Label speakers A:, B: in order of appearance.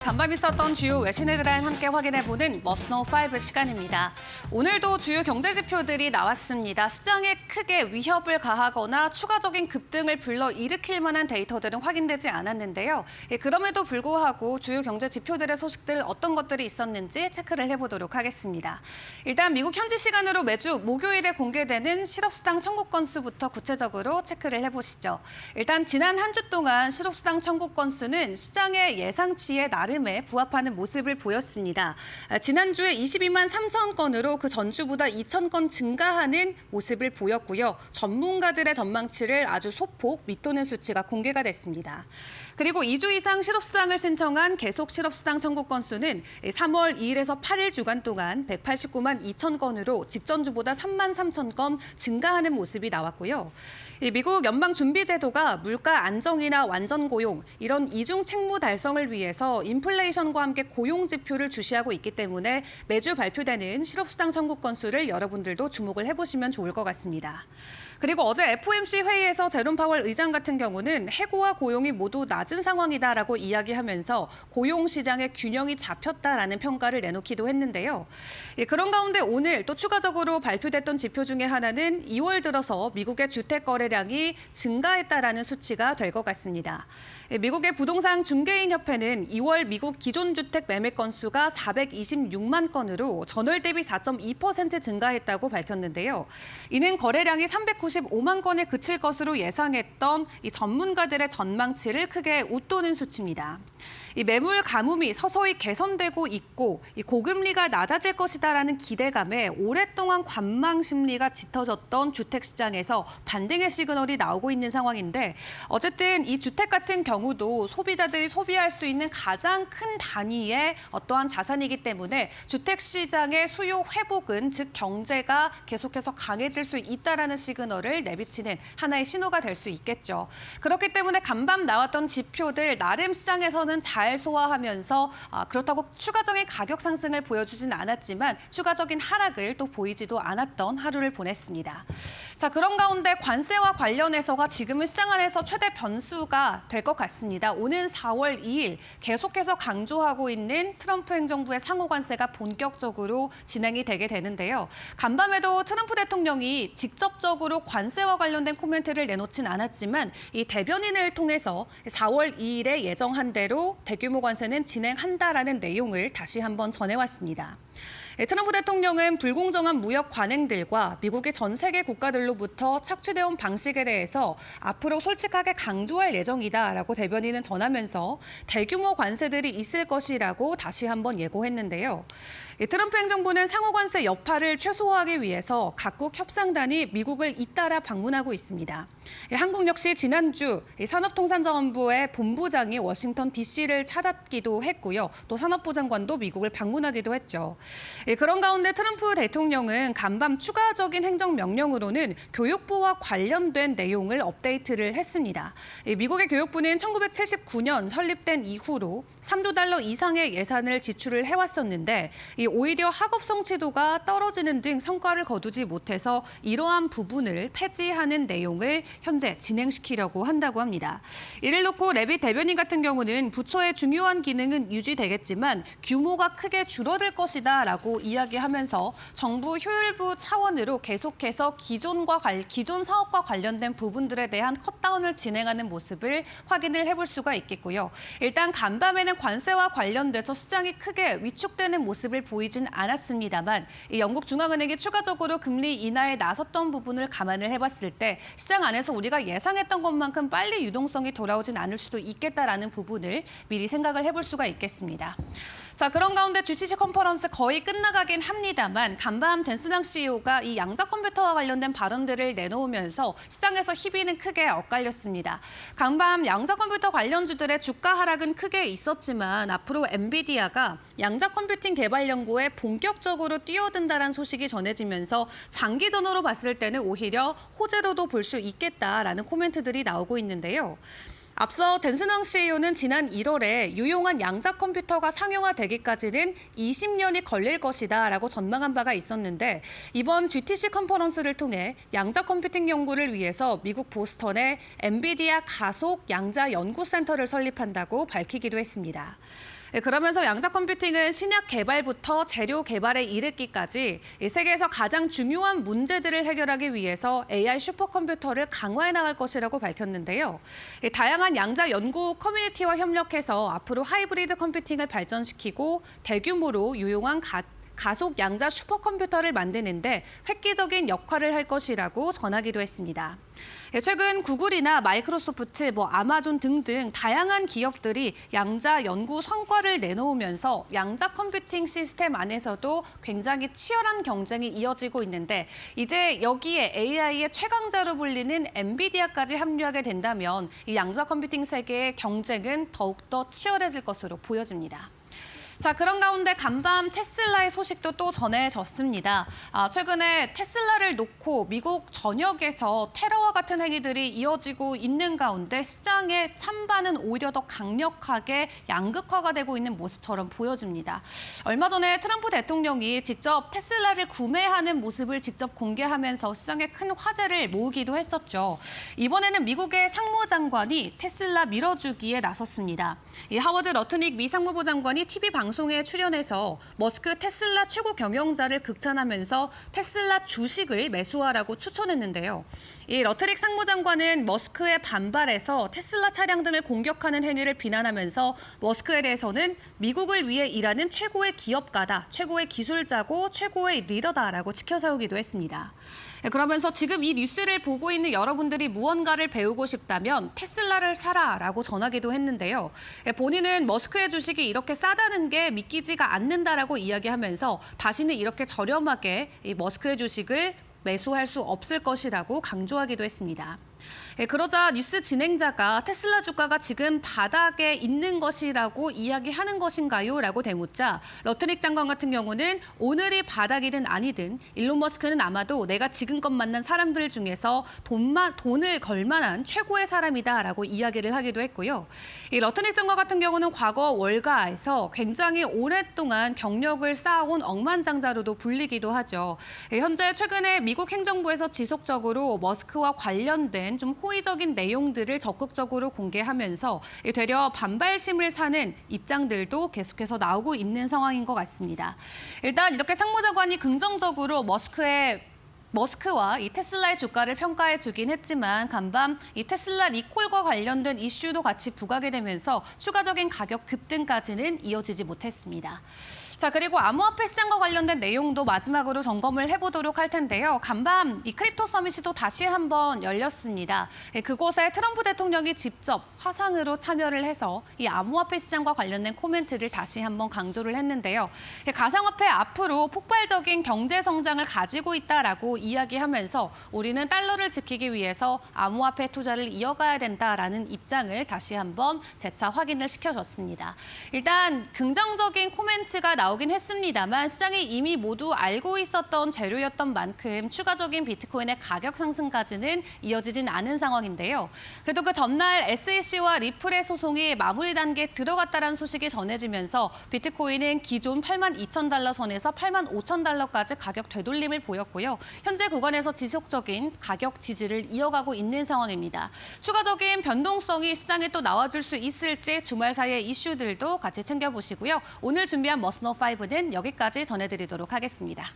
A: 간밤 있었던 주요 외신 헤드라인 함께 확인해보는 머스노 5 시간입니다. 오늘도 주요 경제 지표들이 나왔습니다. 시장에 크게 위협을 가하거나 추가적인 급등을 불러일으킬 만한 데이터들은 확인되지 않았는데요. 그럼에도 불구하고 주요 경제 지표들의 소식들 어떤 것들이 있었는지 체크를 해보도록 하겠습니다. 일단 미국 현지 시간으로 매주 목요일에 공개되는 실업수당 청구 건수부터 구체적으로 체크를 해보시죠. 일단 지난 한 주 동안 실업수당 청구 건수는 시장의 예상치에 나름에 부합하는 모습을 보였습니다. 지난주에 22만 3천 건으로 그 전주보다 2천 건 증가하는 모습을 보였고요. 전문가들의 전망치를 아주 소폭 밑도는 수치가 공개가 됐습니다. 그리고 2주 이상 실업수당을 신청한 계속 실업수당 청구 건수는 3월 2일에서 8일 주간 동안 189만 2천 건으로 직전주보다 3만 3천 건 증가하는 모습이 나왔고요. 미국 연방준비제도가 물가 안정이나 완전 고용, 이런 이중 책무 달성을 위해서 인플레이션과 함께 고용 지표를 주시하고 있기 때문에 매주 발표되는 실업수당 청구 건수를 여러분들도 주목을 해보시면 좋을 것 같습니다. 그리고 어제 FOMC 회의에서 제롬 파월 의장 같은 경우는 해고와 고용이 모두 낮은 상황이다라고 이야기하면서 고용 시장의 균형이 잡혔다라는 평가를 내놓기도 했는데요. 그런 가운데 오늘 또 추가적으로 발표됐던 지표 중에 하나는 2월 들어서 미국의 주택 거래량이 증가했다라는 수치가 될 것 같습니다. 미국의 부동산 중개인 협회는 2월 미국 기존 주택 매매 건수가 426만 건으로 전월 대비 4.2% 증가했다고 밝혔는데요. 이는 거래량이 395만 건에 그칠 것으로 예상했던 이 전문가들의 전망치를 크게 웃도는 수치입니다. 이 매물 가뭄이 서서히 개선되고 있고 이 고금리가 낮아질 것이다라는 기대감에 오랫동안 관망 심리가 짙어졌던 주택 시장에서 반등의 시그널이 나오고 있는 상황인데 어쨌든 이 주택 같은 경우도 소비자들이 소비할 수 있는 가장 큰 단위의 어떠한 자산이기 때문에 주택 시장의 수요 회복은 즉 경제가 계속해서 강해질 수 있다라는 시그널을 내비치는 하나의 신호가 될 수 있겠죠. 그렇기 때문에 간밤 나왔던 지표들 나름 시장에서는 잘 소화하면서 그렇다고 추가적인 가격 상승을 보여주진 않았지만 추가적인 하락을 또 보이지도 않았던 하루를 보냈습니다. 자, 그런 가운데 관세와 관련해서가 지금은 시장 안에서 최대 변수가 될 것 같습니다. 오는 4월 2일 계속해서 강조하고 있는 트럼프 행정부의 상호 관세가 본격적으로 진행이 되게 되는데요. 간밤에도 트럼프 대통령이 직접적으로 관세와 관련된 코멘트를 내놓진 않았지만 이 대변인을 통해서 4월 2일에 예정한 대로 대규모 관세는 진행한다라는 내용을 다시 한번 전해왔습니다. 트럼프 대통령은 불공정한 무역 관행들과 미국의 전 세계 국가들로부터 착취되어온 방식에 대해서 앞으로 솔직하게 강조할 예정이다라고 대변인은 전하면서 대규모 관세들이 있을 것이라고 다시 한번 예고했는데요. 트럼프 행정부는 상호 관세 여파를 최소화하기 위해서 각국 협상단이 미국을 잇따라 방문하고 있습니다. 한국 역시 지난주 산업통상자원부의 본부장이 워싱턴 DC를 찾았기도 했고요. 또 산업부 장관도 미국을 방문하기도 했죠. 그런 가운데 트럼프 대통령은 간밤 추가적인 행정명령으로는 교육부와 관련된 내용을 업데이트를 했습니다. 미국의 교육부는 1979년 설립된 이후로 3조 달러 이상의 예산을 지출을 해왔었는데 오히려 학업 성취도가 떨어지는 등 성과를 거두지 못해서 이러한 부분을 폐지하는 내용을 현재 진행시키려고 한다고 합니다. 이를 놓고 레빗 대변인 같은 경우는 부처의 중요한 기능은 유지되겠지만 규모가 크게 줄어들 것이다라고 이야기하면서 정부 효율부 차원으로 계속해서 기존 사업과 관련된 부분들에 대한 컷다운을 진행하는 모습을 확인을 해볼 수가 있겠고요. 일단 간밤에는 관세와 관련돼서 시장이 크게 위축되는 모습을 보이진 않았습니다만 영국 중앙은행이 추가적으로 금리 인하에 나섰던 부분을 감안을 해봤을 때 시장 안에서 우리가 예상했던 것만큼 빨리 유동성이 돌아오진 않을 수도 있겠다라는 부분을 미리 생각을 해볼 수가 있겠습니다. 자, 그런 가운데 GTC 컨퍼런스 거의 끝나가긴 합니다만 간밤 젠슨 CEO가 이 양자 컴퓨터와 관련된 발언들을 내놓으면서 시장에서 희비는 크게 엇갈렸습니다. 간밤 양자 컴퓨터 관련주들의 주가 하락은 크게 있었지만 앞으로 엔비디아가 양자 컴퓨팅 개발 연구에 본격적으로 뛰어든다는 소식이 전해지면서 장기전으로 봤을 때는 오히려 호재로도 볼 수 있겠다라는 코멘트들이 나오고 있는데요. 앞서 젠슨 CEO는 지난 1월에 유용한 양자 컴퓨터가 상용화되기까지는 20년이 걸릴 것이다라고 전망한 바가 있었는데 이번 GTC 컨퍼런스를 통해 양자 컴퓨팅 연구를 위해서 미국 보스턴에 엔비디아 가속 양자 연구센터를 설립한다고 밝히기도 했습니다. 그러면서 양자 컴퓨팅은 신약 개발부터 재료 개발에 이르기까지 이 세계에서 가장 중요한 문제들을 해결하기 위해서 AI 슈퍼컴퓨터를 강화해 나갈 것이라고 밝혔는데요. 다양한 양자 연구 커뮤니티와 협력해서 앞으로 하이브리드 컴퓨팅을 발전시키고 대규모로 유용한 가속 양자 슈퍼컴퓨터를 만드는데 획기적인 역할을 할 것이라고 전하기도 했습니다. 최근 구글이나 마이크로소프트, 아마존 등등 다양한 기업들이 양자 연구 성과를 내놓으면서 양자 컴퓨팅 시스템 안에서도 굉장히 치열한 경쟁이 이어지고 있는데 이제 여기에 AI의 최강자로 불리는 엔비디아까지 합류하게 된다면 이 양자 컴퓨팅 세계의 경쟁은 더욱더 치열해질 것으로 보여집니다. 자, 그런 가운데 간밤 테슬라의 소식도 또 전해졌습니다. 최근에 테슬라를 놓고 미국 전역에서 테러와 같은 행위들이 이어지고 있는 가운데 시장의 찬반은 오히려 더 강력하게 양극화가 되고 있는 모습처럼 보여집니다. 얼마 전에 트럼프 대통령이 직접 테슬라를 구매하는 모습을 직접 공개하면서 시장에 큰 화제를 모으기도 했었죠. 이번에는 미국의 상무장관이 테슬라 밀어주기에 나섰습니다. 이 하워드 러트닉 미 상무부 장관이 TV 방송에 출연해서 머스크 테슬라 최고 경영자를 극찬하면서 테슬라 주식을 매수하라고 추천했는데요. 이 러트닉 상무장관은 머스크의 반발에서 테슬라 차량 등을 공격하는 행위를 비난하면서 머스크에 대해서는 미국을 위해 일하는 최고의 기업가다, 최고의 기술자고 최고의 리더다라고 치켜세우기도 했습니다. 그러면서 지금 이 뉴스를 보고 있는 여러분들이 무언가를 배우고 싶다면 테슬라를 사라라고 전하기도 했는데요. 본인은 머스크의 주식이 이렇게 싸다는 게 믿기지가 않는다라고 이야기하면서 다시는 이렇게 저렴하게 이 머스크의 주식을 매수할 수 없을 것이라고 강조하기도 했습니다. 그러자 뉴스 진행자가 테슬라 주가가 지금 바닥에 있는 것이라고 이야기하는 것인가요? 라고 대묻자 러트닉 장관 같은 경우는 오늘이 바닥이든 아니든 일론 머스크는 아마도 내가 지금껏 만난 사람들 중에서 돈을 걸 만한 최고의 사람이다라고 이야기를 하기도 했고요. 이 러트닉 장관 같은 경우는 과거 월가에서 굉장히 오랫동안 경력을 쌓아온 억만장자로도 불리기도 하죠. 현재 최근에 미국 행정부에서 지속적으로 머스크와 관련된 좀 호의적인 내용들을 적극적으로 공개하면서 되려 반발심을 사는 입장들도 계속해서 나오고 있는 상황인 것 같습니다. 일단 이렇게 상무장관이 긍정적으로 머스크와 이 테슬라의 주가를 평가해 주긴 했지만 간밤 이 테슬라 리콜과 관련된 이슈도 같이 부각이 되면서 추가적인 가격 급등까지는 이어지지 못했습니다. 자, 그리고 암호화폐 시장과 관련된 내용도 마지막으로 점검을 해보도록 할 텐데요. 간밤 이 크립토 서밋이 또 다시 한번 열렸습니다. 그곳에 트럼프 대통령이 직접 화상으로 참여를 해서 이 암호화폐 시장과 관련된 코멘트를 다시 한번 강조를 했는데요. 가상화폐 앞으로 폭발적인 경제 성장을 가지고 있다라고 이야기하면서 우리는 달러를 지키기 위해서 암호화폐 투자를 이어가야 된다라는 입장을 다시 한번 재차 확인을 시켜줬습니다. 일단 긍정적인 코멘트가 나오긴 했습니다만 시장이 이미 모두 알고 있었던 재료였던 만큼 추가적인 비트코인의 가격 상승까지는 이어지진 않은 상황인데요. 그래도 그 전날 SEC와 리플의 소송이 마무리 단계에 들어갔다는 소식이 전해지면서 비트코인은 기존 82,000달러 선에서 85,000달러까지 가격 되돌림을 보였고요. 현재 구간에서 지속적인 가격 지지를 이어가고 있는 상황입니다. 추가적인 변동성이 시장에 또 나와줄 수 있을지 주말 사이의 이슈들도 같이 챙겨보시고요. 오늘 준비한 머스노5는 여기까지 전해드리도록 하겠습니다.